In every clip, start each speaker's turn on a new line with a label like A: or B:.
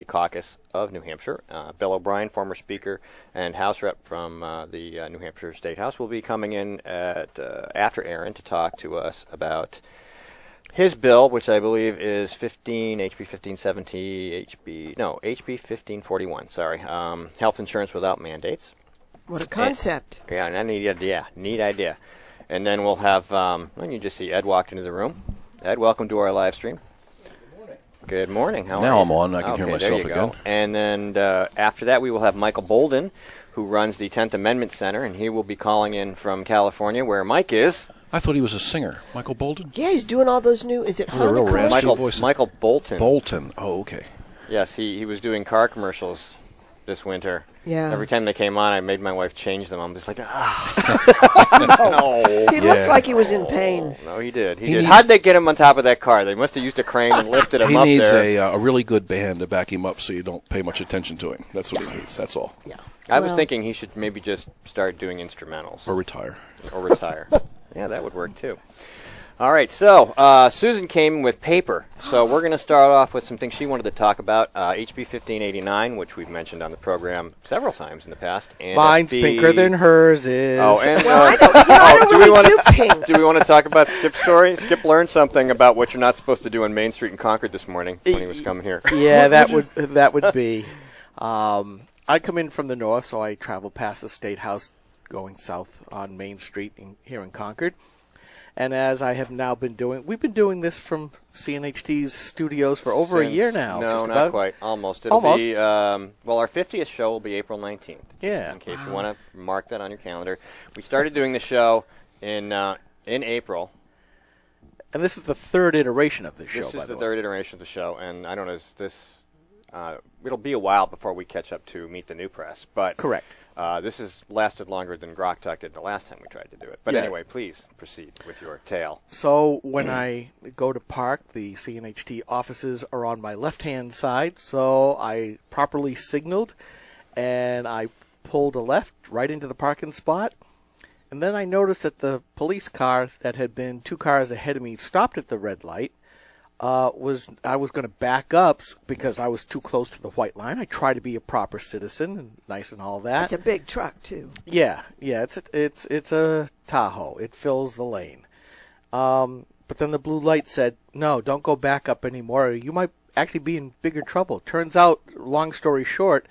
A: Caucus of New Hampshire. Bill O'Brien, former Speaker and House Rep from the New Hampshire State House, will be coming in after Aaron to talk to us about his bill, which I believe is HB 1570, HB 1541. Sorry, health insurance without mandates.
B: What a concept!
A: Neat idea. And then we'll have. You just see Ed walked into the room. Ed, welcome to our live stream. Good morning. How are you?
C: Now I'm on. I can hear myself again.
A: And then after that, we will have Michael Bolden, who runs the 10th Amendment Center, and he will be calling in from California, where Mike is.
C: I thought he was a singer. Michael Bolden?
B: Yeah, he's doing all those new. Is it Honda commercials?
A: Michael Bolton.
C: Bolton. Oh, okay.
A: Yes, he was doing car commercials this winter.
B: Yeah.
A: Every time they came on, I made my wife change them. I'm just like,
B: no. He looked like he was in pain.
A: No, he did. He did. How'd they get him on top of that car? They must have used a crane and lifted him up there.
C: He needs a really good band to back him up so you don't pay much attention to him. That's what he needs. That's all.
B: Yeah.
A: I was thinking he should maybe just start doing instrumentals.
C: Or retire.
A: Yeah, that would work too. All right, so Susan came with paper. So we're going to start off with some things she wanted to talk about. HB 1589, which we've mentioned on the program several times in the past. And
D: Mine's pinker than hers is.
A: Oh, and
B: I don't really do pink.
A: Do we want to talk about Skip's story? Skip learned something about what you're not supposed to do on Main Street in Concord this morning when he was coming here.
D: Yeah, that would be. I come in from the north, so I travel past the State House going south on Main Street here in Concord. And as I have now been doing, we've been doing this from CNHT's studios for over a year now.
A: No, not quite. Almost. It'll be, our 50th show will be April 19th.
D: Yeah.
A: In case you want to mark that on your calendar. We started doing the show in April.
D: And this is the third iteration of the show,
A: This is the third iteration of the show, and I don't know, it'll be a while before we catch up to Meet the New Press. But
D: correct.
A: This has lasted longer than GrokTALK did the last time we tried to do it. But anyway, please proceed with your tale.
D: So when I go to park, the CNHT offices are on my left-hand side, so I properly signaled, and I pulled a left right into the parking spot. And then I noticed that the police car that had been 2 cars ahead of me stopped at the red light. I was going to back up because I was too close to the white line. I try to be a proper citizen and nice and all that.
B: It's a big truck too.
D: Yeah, it's a Tahoe. It fills the lane. But then the blue light said, "No, don't go back up anymore. You might actually be in bigger trouble." Turns out, long story short,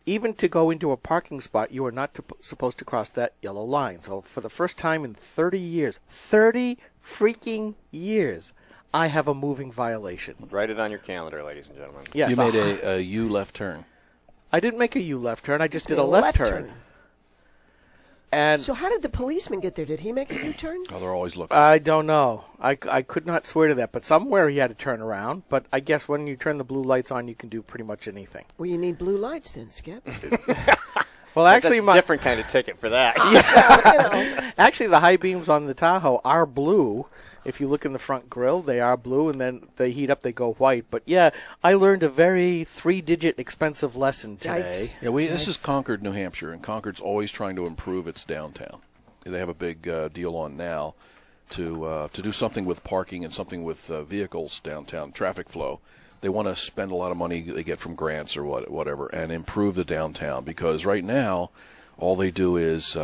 D: even to go into a parking spot, you are not supposed to cross that yellow line. So for the first time in 30 years, 30 freaking years, I have a moving violation.
A: Write it on your calendar, ladies and gentlemen.
D: Yes,
C: you made a U left turn.
D: I didn't make a U left turn. I just did a left turn. And
B: so how did the policeman get there? Did he make a U-turn?
C: Oh, they're always looking.
D: I don't know. I could not swear to that. But somewhere he had to turn around. But I guess when you turn the blue lights on, you can do pretty much anything.
B: Well, you need blue lights then, Skip.
D: Well, actually,
A: that's a different kind of ticket for that.
D: Yeah. Actually, the high beams on the Tahoe are blue. If you look in the front grille, they are blue, and then they heat up, they go white. But, yeah, I learned a very 3-digit expensive lesson today.
B: Yikes.
C: Yeah, this is Concord, New Hampshire, and Concord's always trying to improve its downtown. They have a big deal on now to do something with parking and something with vehicles downtown, traffic flow. They want to spend a lot of money they get from grants or whatever and improve the downtown, because right now all they do is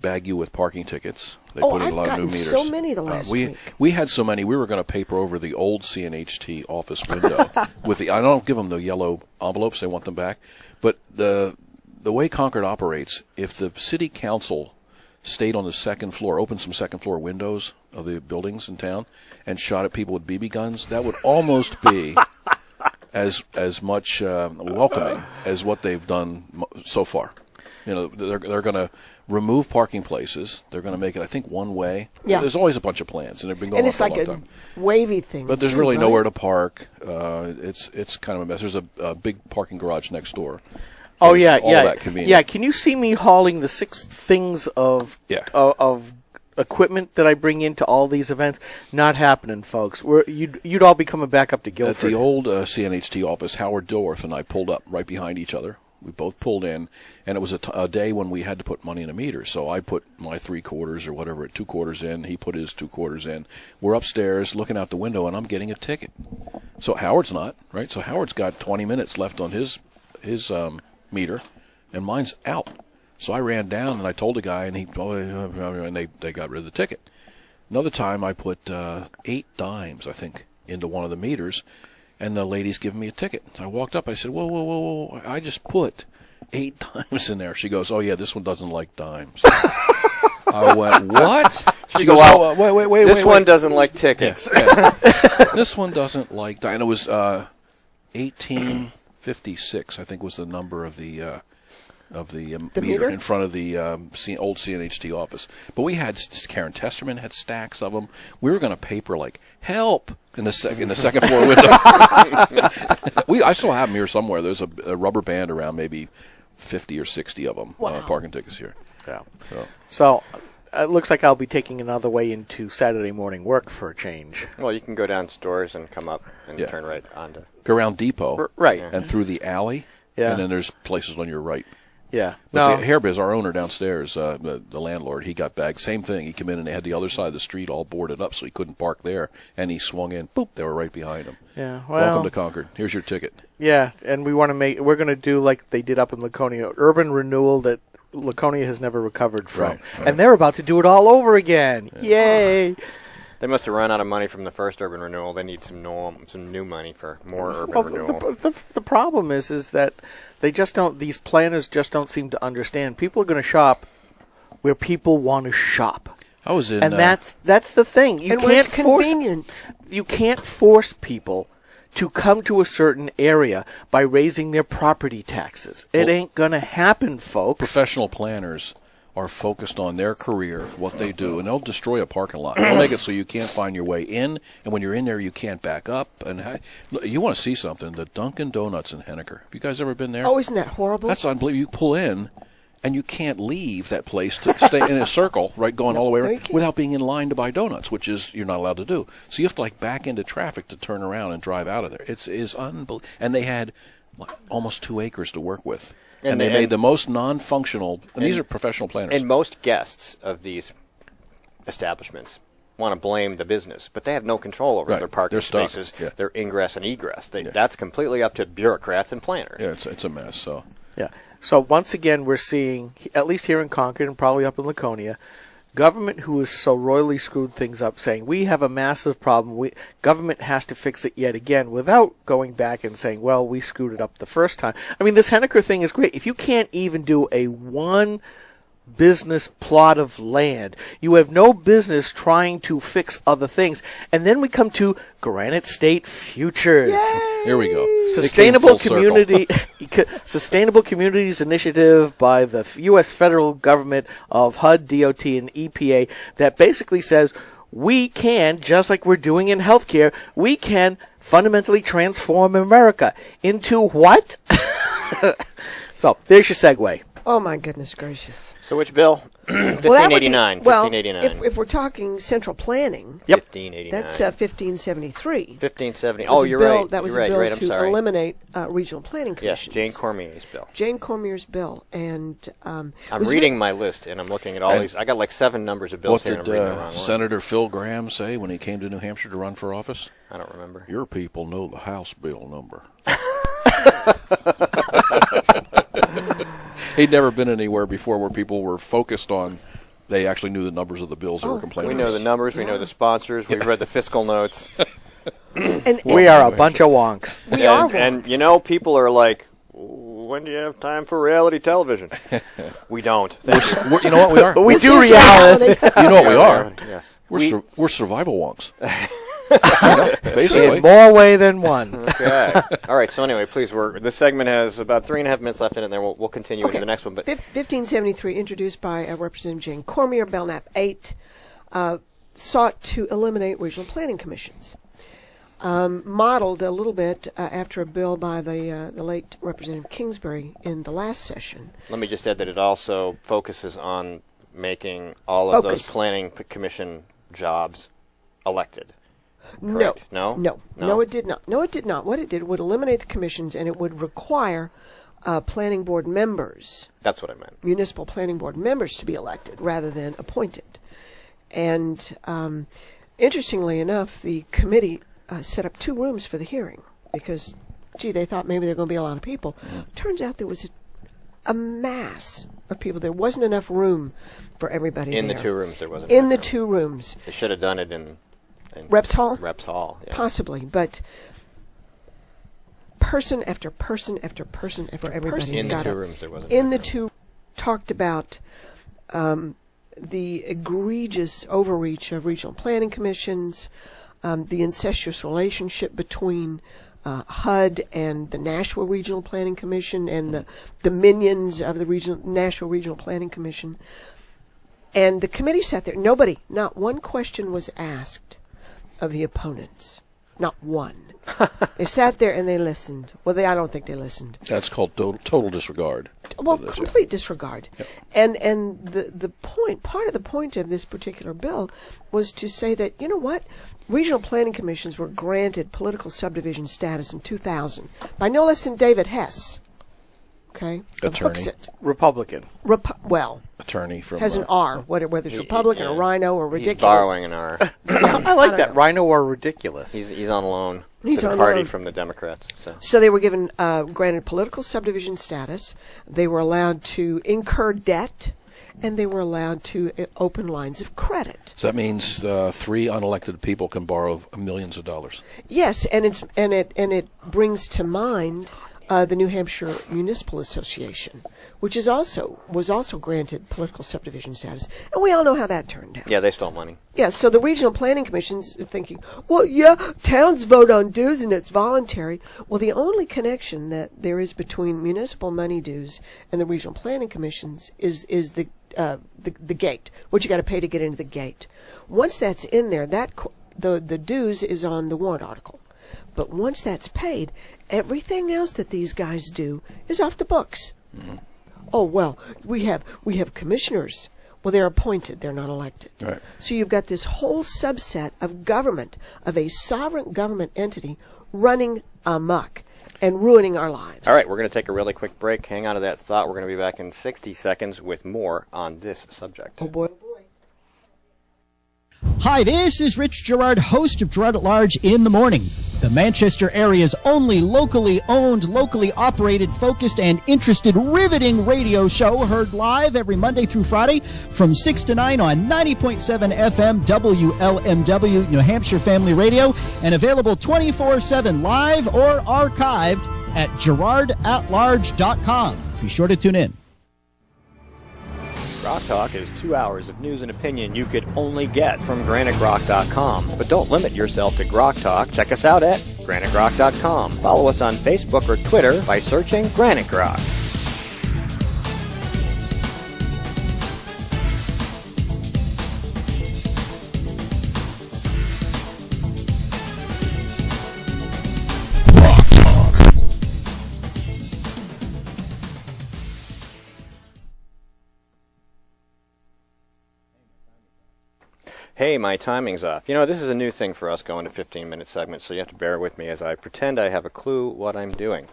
C: bag you with parking tickets. They put in a lot of new meters.
B: So many the last week.
C: We had so many. We were going to paper over the old CNHT office window with the. I don't give them the yellow envelopes. They want them back. But the way Concord operates, if the city council stayed on the second floor, opened some second floor windows of the buildings in town, and shot at people with BB guns, that would almost be as much welcoming as what they've done so far. You know, they're going to remove parking places. They're going to make it, I think, one way.
B: Yeah.
C: There's always a bunch of plans, and they've been going on for a long time.
B: And it's like a wavy thing.
C: But there's really nowhere to park. It's kind of a mess. There's a big parking garage next door.
D: Oh, yeah,
C: all that convenient.
D: Yeah, can you see me hauling the 6 things of equipment that I bring into all these events? Not happening, folks. You'd all be coming back up to Guilford.
C: At the old CNHT office, Howard Dilworth and I pulled up right behind each other. We both pulled in, and it was a day when we had to put money in a meter. So I put my 3/4 or whatever, 2/4 in. He put his 2/4 in. We're upstairs looking out the window, and I'm getting a ticket. So Howard's not, right? So Howard's got 20 minutes left on his meter, and mine's out. So I ran down and I told the guy, and they got rid of the ticket. Another time I put 8 dimes, I think, into one of the meters, and the lady's giving me a ticket. So I walked up, I said, whoa, I just put 8 dimes in there. She goes, oh yeah, this one doesn't like dimes. I went, what? She goes, oh, wait.
A: This one doesn't like tickets.
C: Yeah. This one doesn't like dimes. And it was 1856, I think, was the number of the meter in front of the old CNHT office. But we had, Karen Testerman had stacks of them. We were going to paper like, help, in the second floor window. I still have them here somewhere. There's a rubber band around, maybe 50 or 60 of them, parking tickets here.
D: Yeah. So it looks like I'll be taking another way into Saturday morning work for a change.
A: Well, you can go down stores and come up and turn right onto.
C: Go around Depot.
D: Right.
C: And through the alley.
D: Yeah.
C: And then there's places on your right.
D: Yeah.
C: But the Hairbiz, our owner downstairs, the landlord, he got bagged. Same thing. He came in and they had the other side of the street all boarded up, so he couldn't park there. And he swung in. Boop, they were right behind him.
D: Yeah. Well,
C: welcome to Concord. Here's your ticket.
D: Yeah, and we're going to do like they did up in Laconia, urban renewal that Laconia has never recovered from.
C: Right.
D: And they're about to do it all over again. Yeah. Yay.
A: They must have run out of money from the first urban renewal. They need some new money for more urban renewal.
D: The problem is that they just don't. These planners just don't seem to understand. People are going to shop where people want to shop.
C: I was in,
D: and that's the thing. You
B: and can't convenient.
D: You can't force people to come to a certain area by raising their property taxes. It ain't going to happen, folks.
C: Professional planners are focused on their career, what they do, and they'll destroy a parking lot. They'll make it so you can't find your way in, and when you're in there, you can't back up. And you want to see something, the Dunkin' Donuts in Henniker. Have you guys ever been there?
B: Oh, isn't that horrible?
C: That's unbelievable. You pull in, and you can't leave that place to stay in a circle, right, going all the way around, without being in line to buy donuts, which is you're not allowed to do. So you have to, back into traffic to turn around and drive out of there. It is unbelievable. And they had almost 2 acres to work with. And they made the most non-functional, and these are professional planners.
A: And most guests of these establishments want to blame the business, but they have no control over their parking spaces, their ingress and egress. That's completely up to bureaucrats and planners.
C: Yeah, it's a mess. So
D: yeah. So once again, we're seeing, at least here in Concord and probably up in Laconia, government who has so royally screwed things up saying, we have a massive problem, government has to fix it yet again, without going back and saying, well, we screwed it up the first time. I mean, this Henniker thing is great. If you can't even do a one business plot of land, you have no business trying to fix other things. And then we come to Granite State Futures.
B: Yay!
C: Here we go.
D: Sustainable Communities Initiative by the U.S. federal government of HUD, DOT, and EPA that basically says we can, just like we're doing in healthcare, we can fundamentally transform America into what? So there's your segue.
B: Oh, my goodness gracious.
A: So which bill? 1589.
B: Well,
A: 1589.
B: if we're talking central planning,
A: 1589.
B: That's 1573.
A: 1570. Oh, you're right.
B: That was
A: a
B: bill
A: right.
B: to eliminate regional planning commissions.
A: Yes, Jane Cormier's bill.
B: Jane Cormier's bill. And
A: I'm reading my list, and I'm looking at all these. I got 7 numbers of bills here.
C: What did Senator Phil Graham say when he came to New Hampshire to run for office?
A: I don't remember.
C: Your people know the House bill number. He'd never been anywhere before where people were focused on, they actually knew the numbers of the bills they were complaining
A: about. We know the numbers, we know the sponsors, we've read the fiscal notes.
D: And we are a bunch of wonks.
B: We are wonks.
A: And, people are like, when do you have time for reality television? We don't.
C: You know what we are?
D: We do reality.
C: You know what we are?
A: Yes.
C: We're survival wonks. Basically.
D: In more way than one.
A: Okay. All right. So anyway, please. This segment has about 3.5 minutes left in it, and then we'll continue into the next one. But
B: 1573, introduced by Representative Jane Cormier, Belknap 8, sought to eliminate regional planning commissions. Modeled a little bit after a bill by the late Representative Kingsbury in the last session.
A: Let me just add that it also focuses on making all of those planning commission jobs elected.
B: No,
A: No,
B: it did not. No, it did not. What it did would eliminate the commissions, and it would require planning board members.
A: That's what I meant.
B: Municipal planning board members to be elected rather than appointed. And interestingly enough, the committee set up 2 rooms for the hearing because, they thought maybe there were going to be a lot of people. Turns out there was a mass of people. There wasn't enough room for everybody
A: In
B: there.
A: the 2 rooms, there wasn't.
B: In the 2 rooms.
A: They should have done it in
B: Reps Hall?
A: Reps Hall, yeah.
B: Possibly, but person after person after person after everybody
A: In the
B: got
A: 2
B: up.
A: rooms, there wasn't.
B: In the 2, talked about the egregious overreach of regional planning commissions, the incestuous relationship between HUD and the Nashua Regional Planning Commission and the minions of the Nashua Regional Planning Commission. And the committee sat there. Not one question was asked of the opponents. Not one. They sat there and they listened. Well, I don't think they listened.
C: That's called total disregard.
B: Well, complete disregard.
C: Yep.
B: And part of the point of this particular bill was to say that, you know what? Regional planning commissions were granted political subdivision status in 2000 by no less than David Hess. Okay? Of
C: Attorney.
B: Hooksett.
D: Republican.
C: Attorney from
B: Has an R, whether it's Republican or Rhino or ridiculous.
A: He's borrowing an R.
D: I like that. Rhino or ridiculous.
A: He's on loan.
B: He's
A: to the
B: on
A: party
B: loan.
A: from the Democrats.
B: So they were given granted political subdivision status. They were allowed to incur debt, and they were allowed to open lines of credit.
C: So that means 3 unelected people can borrow millions of dollars.
B: Yes, and it brings to mind the New Hampshire Municipal Association, which was also granted political subdivision status, and we all know how that turned out.
A: Yeah, they stole money.
B: Yeah, so the regional planning commissions are thinking, well, yeah, towns vote on dues and it's voluntary. Well, the only connection that there is between municipal money dues and the regional planning commissions is the gate, what you got to pay to get into the gate. Once that's in there, the dues is on the warrant article. But once that's paid, everything else that these guys do is off the books. Mm-hmm. Oh, well, we have commissioners. Well, they're appointed. They're not elected.
C: Right.
B: So you've got this whole subset of government, of a sovereign government entity running amok and ruining our lives.
A: All right, we're going to take a really quick break. Hang on to that thought. We're going to be back in 60 seconds with more on this subject.
B: Oh, boy.
E: Hi, this is Rich Gerard, host of Gerard at Large in the Morning, the Manchester area's only locally owned, locally operated, focused, and interested, riveting radio show, heard live every Monday through Friday from 6 to 9 on 90.7 FM WLMW, New Hampshire Family Radio, and available 24/7 live or archived at GerardAtLarge.com. Be sure to tune in.
A: GrokTALK is 2 hours of news and opinion you could only get from GraniteGrok.com. But don't limit yourself to GrokTALK. Check us out at GraniteGrok.com. Follow us on Facebook or Twitter by searching Granite Grok. Hey, my timing's off. You know, this is a new thing for us going to 15-minute segments, so you have to bear with me as I pretend I have a clue what I'm doing.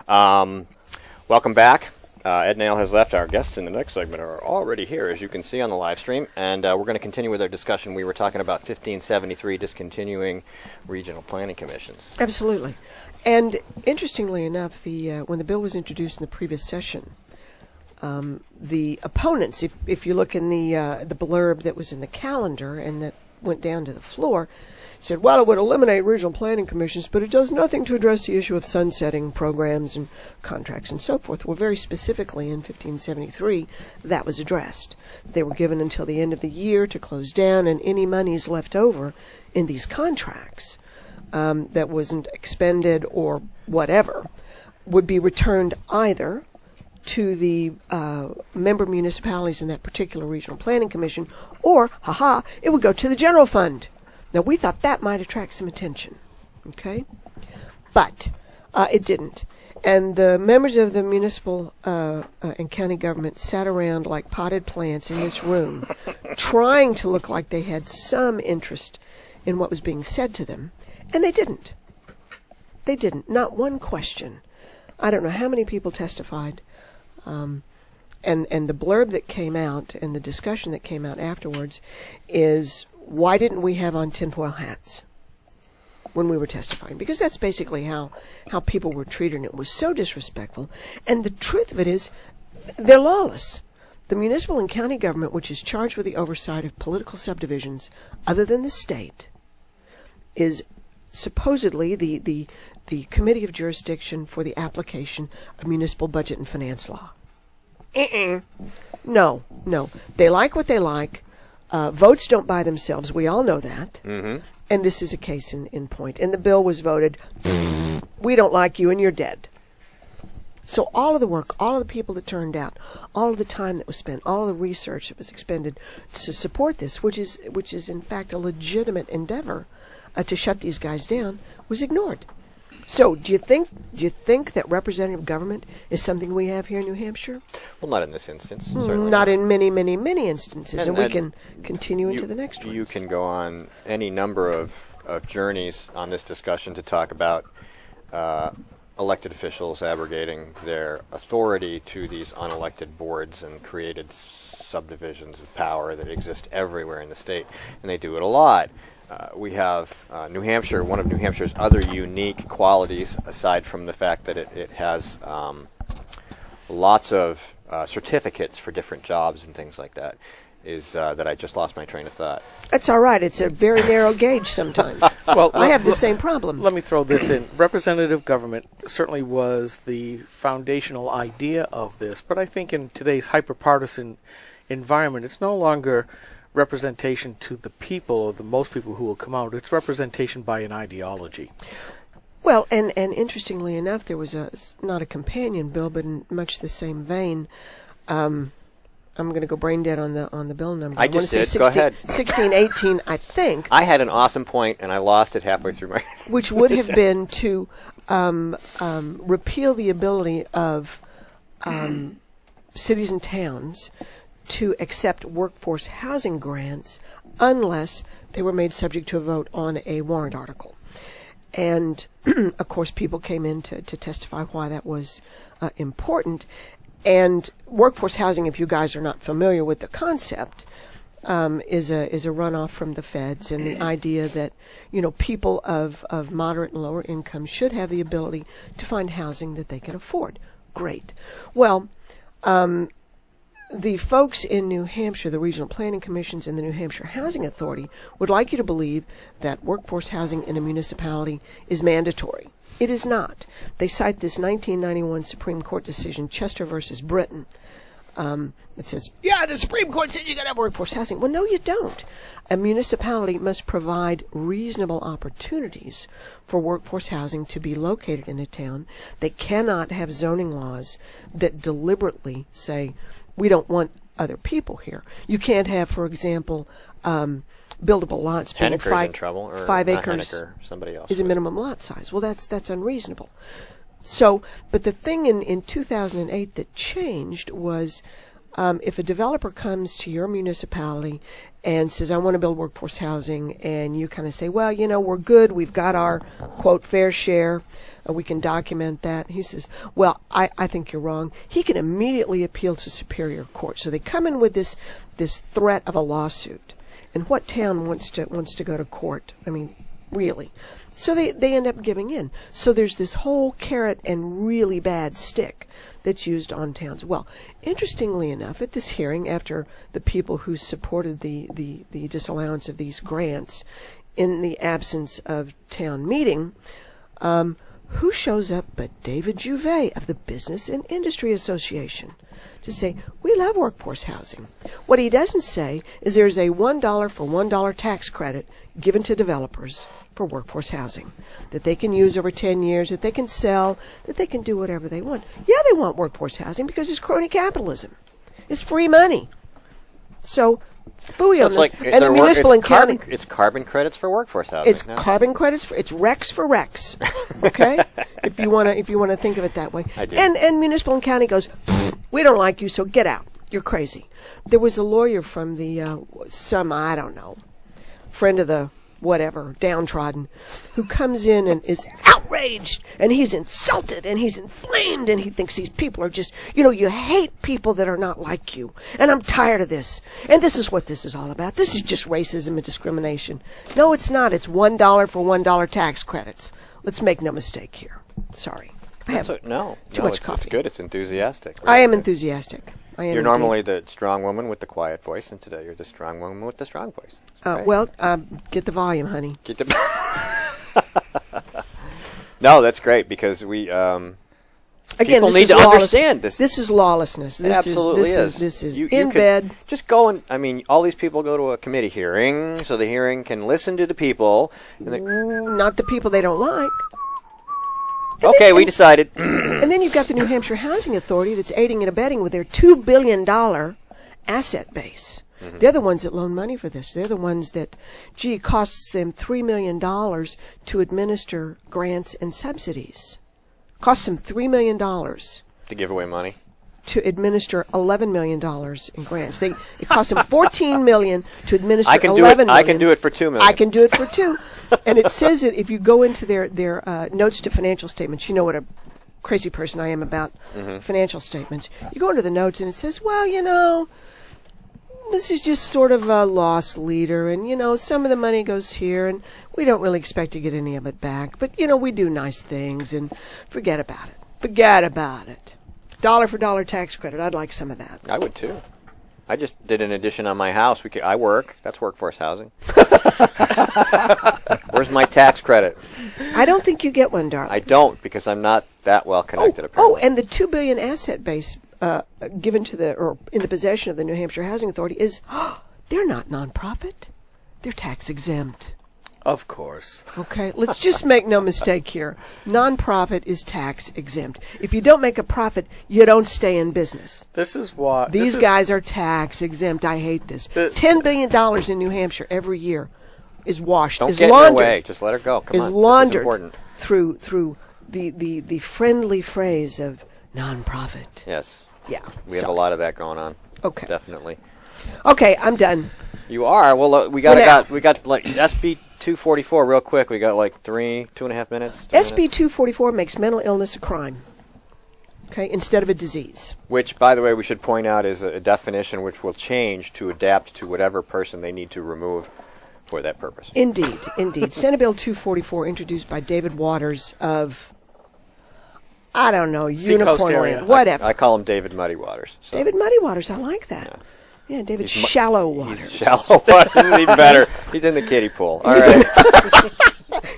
A: Welcome back. Ed Nail has left. Our guests in the next segment are already here, as you can see on the live stream, and we're going to continue with our discussion. We were talking about 1573, discontinuing regional planning commissions.
B: Absolutely. And interestingly enough, when the bill was introduced in the previous session, the opponents, if you look in the blurb that was in the calendar and that went down to the floor, said, well, it would eliminate regional planning commissions, but it does nothing to address the issue of sunsetting programs and contracts and so forth. Well, very specifically in 1573, that was addressed. They were given until the end of the year to close down, and any monies left over in these contracts that wasn't expended or whatever would be returned either to the member municipalities in that particular regional planning commission, or, it would go to the general fund. Now, we thought that might attract some attention, okay? But it didn't. And the members of the municipal and county government sat around like potted plants in this room, trying to look like they had some interest in what was being said to them, and they didn't. They didn't. Not one question. I don't know how many people testified. And the blurb that came out and the discussion that came out afterwards is, why didn't we have on tinfoil hats? when we were testifying, because that's basically how people were treated, and it was so disrespectful. And the truth of it is, they're lawless. The municipal and county government, which is charged with the oversight of political subdivisions other than the state, is supposedly the committee of jurisdiction for the application of municipal budget and finance law. No. They like what they like. Votes don't buy themselves. We all know that. Mm-hmm. And this is a case in point. And the bill was voted, we don't like you and you're dead. So all of the work, all of the people that turned out, all of the time that was spent, all of the research that was expended to support this, which is in fact a legitimate endeavor to shut these guys down, was ignored. So do you think that representative government is something we have here in New Hampshire?
A: Well, not in this instance. Certainly
B: not in many, many, many instances, and we can continue into the next one.
A: You can go on any number of journeys on this discussion to talk about elected officials abrogating their authority to these unelected boards and created subdivisions of power that exist everywhere in the state, and they do it a lot. We have New Hampshire. One of New Hampshire's other unique qualities, aside from the fact that it has lots of certificates for different jobs and things like that, is that I just lost my train of thought.
B: That's all right. It's a very narrow gauge sometimes. Well, I have the same problem.
D: Let me throw this in. Representative government certainly was the foundational idea of this, but I think in today's hyper-partisan environment, it's no longer representation to the people, or the most people who will come out. It's representation by an ideology.
B: Well, and interestingly enough, there was not a companion bill, but in much the same vein. I'm going to go brain dead on the bill number.
A: I just did. Go ahead.
B: 1618, I think.
A: I had an awesome point, and I lost it halfway through my...
B: which would have been to repeal the ability of cities and towns to accept workforce housing grants unless they were made subject to a vote on a warrant article. And, of course, people came in to testify why that was important. And workforce housing, if you guys are not familiar with the concept, is a runoff from the feds, and the idea that, people of moderate and lower income should have the ability to find housing that they can afford. Great. Well, the folks in New Hampshire, the regional planning commissions and the New Hampshire Housing Authority, would like you to believe that workforce housing in a municipality is mandatory. It is not. They cite this 1991 Supreme Court decision, Chester versus Britain. It says, the Supreme Court says you got to have workforce housing. Well, no, you don't. A municipality must provide reasonable opportunities for workforce housing to be located in a town. They cannot have zoning laws that deliberately say, we don't want other people here. You can't have, for example, buildable lots being
A: Henniker's in trouble, or
B: 5 acres
A: Henniker, somebody else
B: is a minimum lot size. Well, that's unreasonable. So, but the thing in 2008 that changed was if a developer comes to your municipality and says, I want to build workforce housing, and you kind of say, well, we're good. We've got our, quote, fair share. We can document that. He says, well, I think you're wrong. He can immediately appeal to Superior Court. So they come in with this threat of a lawsuit. And what town wants to go to court? I mean, really. So they end up giving in. So there's this whole carrot and really bad stick that's used on towns. Well, interestingly enough, at this hearing, after the people who supported the disallowance of these grants in the absence of town meeting, who shows up but David Juvet of the Business and Industry Association to say, we love workforce housing. What he doesn't say is there's a $1 for $1 tax credit given to developers for workforce housing that they can use over 10 years, that they can sell, that they can do whatever they want. Yeah, they want workforce housing because it's crony capitalism. It's free money. So, phooey on this. And the municipal and county.
A: It's carbon credits for workforce housing.
B: It's carbon credits it's RECs for RECs. Okay? if you want to think of it that way.
A: I do.
B: And municipal and county goes, we don't like you, so get out. You're crazy. There was a lawyer from the I don't know, friend of the whatever, downtrodden, who comes in and is outraged, and he's insulted, and he's inflamed, and he thinks these people are just, you hate people that are not like you, and I'm tired of this, and this is what this is all about. This is just racism and discrimination. No, it's not. It's $1 for $1 tax credits. Let's make no mistake here. Sorry. I have too much coffee.
A: It's good. It's enthusiastic.
B: I am enthusiastic.
A: You're normally the strong woman with the quiet voice, and today you're the strong woman with the strong voice.
B: Get the volume, honey.
A: No, that's great because we. Again, people
B: this
A: need
B: is
A: to understand this.
B: This is lawlessness.
A: It absolutely is.
B: This is
A: you
B: in bed.
A: Just go and all these people go to a committee hearing, so the hearing can listen to the people. And
B: not the people they don't like.
A: Okay, we decided.
B: And then you've got the New Hampshire Housing Authority that's aiding and abetting with their $2 billion asset base. Mm-hmm. They're the ones that loan money for this. They're the ones that, it costs them $3 million to administer grants and subsidies. Costs them $3 million.
A: To give away money?
B: To administer $11 million in grants. It costs them $14 million to administer $11 million.
A: I can do it for $2 million.
B: I can do it for $2 million. And it says that if you go into their notes to financial statements, you know what a crazy person I am about financial statements. You go into the notes and it says, well, this is just sort of a loss leader, and, some of the money goes here, and we don't really expect to get any of it back. But, we do nice things, and forget about it. Forget about it. Dollar for dollar tax credit. I'd like some of that.
A: I would, too. I just did an addition on my house. I work. That's workforce housing. Where's my tax credit?
B: I don't think you get one, darling.
A: I don't, because I'm not that well connected, apparently.
B: And the $2 billion asset base given to or in the possession of the New Hampshire Housing Authority is, they're not nonprofit. They're tax exempt.
D: Of course.
B: Okay, let's just make no mistake here. Nonprofit is tax exempt. If you don't make a profit, you don't stay in business.
D: This is why
B: these guys are tax exempt. I hate this. $10 billion in New Hampshire every year is washed.
A: Don't get in their way. Just let her go. Come on.
B: Is laundered
A: this is
B: through the friendly phrase of nonprofit.
A: Yes.
B: Yeah.
A: We have a lot of that going on.
B: Okay.
A: Definitely.
B: Okay, I'm done.
A: You are. Well, we got like SB 244 real quick. We got like 2.5 minutes.
B: SB 244 makes mental illness a crime. Okay, instead of a disease.
A: Which, by the way, we should point out is a definition which will change to adapt to whatever person they need to remove for that purpose.
B: Indeed. Senate Bill 244, introduced by David Waters of, I don't know, Unicorn Land, whatever.
A: I call him David Muddy Waters. So.
B: David Muddy Waters, I like that. Yeah, David Shallow Waters.
A: He's Shallow Waters is even better. He's in the kiddie pool. All right.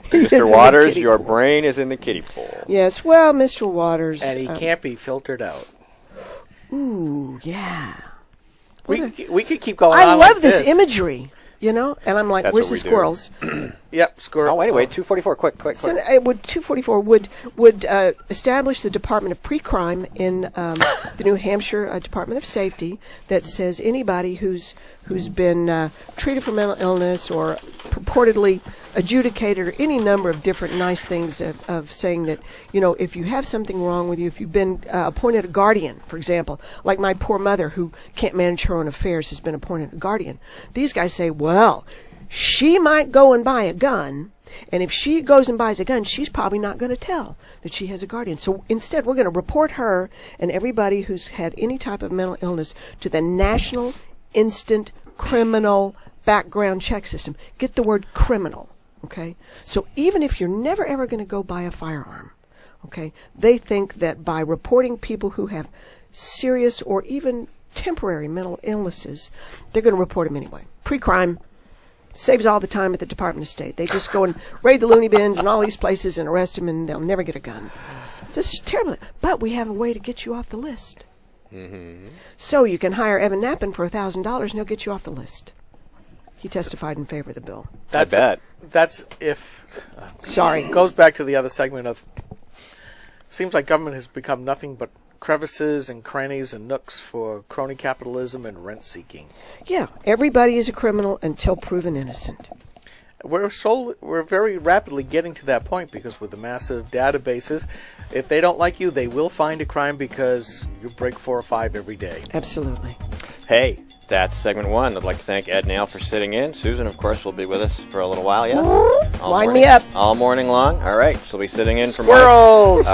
A: Mr. Waters, your brain is in the kiddie pool.
B: Yes, well, Mr. Waters.
D: And he can't be filtered out.
B: Ooh, yeah.
D: We could keep going on.
B: I love this imagery, and I'm like,
A: That's
B: where's the squirrels?
D: Yep, squirrel.
A: Oh, anyway, 244, quick.
B: So, 244 would establish the Department of Pre-Crime in the New Hampshire Department of Safety that says anybody who's been treated for mental illness or purportedly adjudicated or any number of different nice things of saying that, if you have something wrong with you, if you've been appointed a guardian, for example, like my poor mother who can't manage her own affairs has been appointed a guardian. These guys say, well, she might go and buy a gun, and if she goes and buys a gun, she's probably not going to tell that she has a guardian. So instead, we're going to report her and everybody who's had any type of mental illness to the National Instant Criminal Background Check System. Get the word criminal, okay? So even if you're never, ever going to go buy a firearm, okay, they think that by reporting people who have serious or even temporary mental illnesses, they're going to report them anyway. Pre-crime. Saves all the time at the Department of State. They just go and raid the loony bins and all these places and arrest them, and they'll never get a gun. It's just terrible. But we have a way to get you off the list. Mm-hmm. So you can hire Evan Knappen for $1,000, and he'll get you off the list. He testified in favor of the bill.
A: I bet.
D: That's if...
B: Sorry.
D: It goes back to the other segment of... Seems like government has become nothing but crevices and crannies and nooks for crony capitalism and rent seeking.
B: Yeah, everybody is a criminal until proven innocent.
D: We're very rapidly getting to that point because with the massive databases, if they don't like you, they will find a crime because you break 4 or 5 every day.
B: Absolutely.
A: Hey, That's segment one. I'd like to thank Ed and Al for sitting in. Susan, of course, will be with us for a little while, yes?
B: Line me up.
A: All morning long. All right. She'll be sitting in for
D: Squirrels!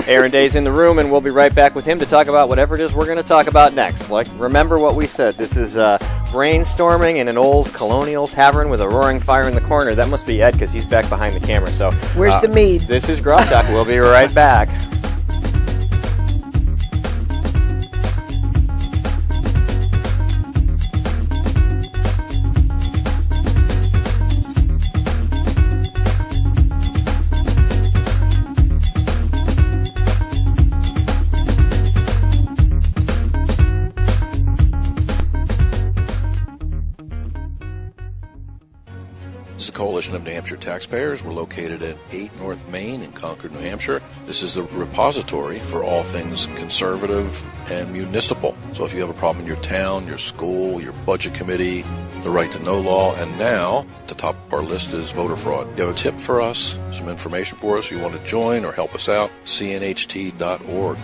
A: Aaron Day's in the room, and we'll be right back with him to talk about whatever it is we're going to talk about next. Like, remember what we said. This is brainstorming in an old colonial tavern with a roaring fire in the corner. That must be Ed, because he's back behind the camera. So,
B: Where's the mead?
A: This is GrokTALK. We'll be right back.
C: This is the Coalition of New Hampshire Taxpayers. We're located at 8 North Main in Concord, New Hampshire. This is the repository for all things conservative and municipal. So if you have a problem in your town, your school, your budget committee, the right to know law, and now, at the top of our list is voter fraud. You have a tip for us, some information for us, you want to join or help us out, cnht.org.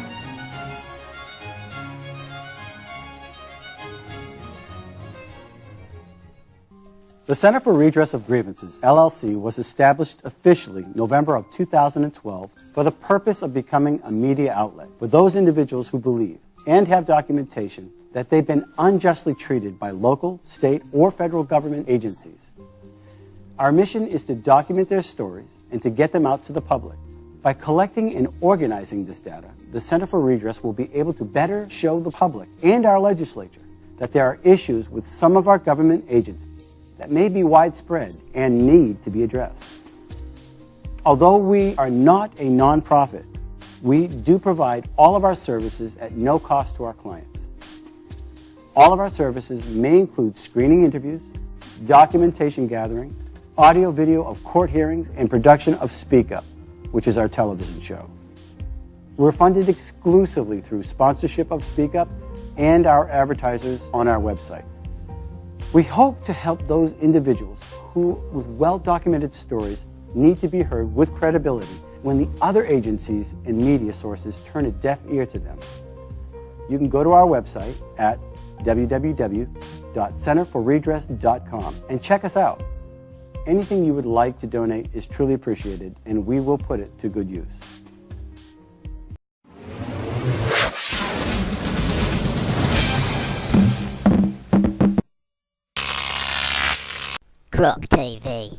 F: The Center for Redress of Grievances, LLC, was established officially November of 2012 for the purpose of becoming a media outlet for those individuals who believe and have documentation that they've been unjustly treated by local, state, or federal government agencies. Our mission is to document their stories and to get them out to the public. By collecting and organizing this data, the Center for Redress will be able to better show the public and our legislature that there are issues with some of our government agencies that may be widespread and need to be addressed. Although we are not a nonprofit, we do provide all of our services at no cost to our clients. All of our services may include screening interviews, documentation gathering, audio-video of court hearings, and production of Speak Up, which is our television show. We're funded exclusively through sponsorship of Speak Up and our advertisers on our website. We hope to help those individuals who, with well-documented stories, need to be heard with credibility when the other agencies and media sources turn a deaf ear to them. You can go to our website at www.centerforredress.com and check us out. Anything you would like to donate is truly appreciated, and we will put it to good use.
G: Grok TV.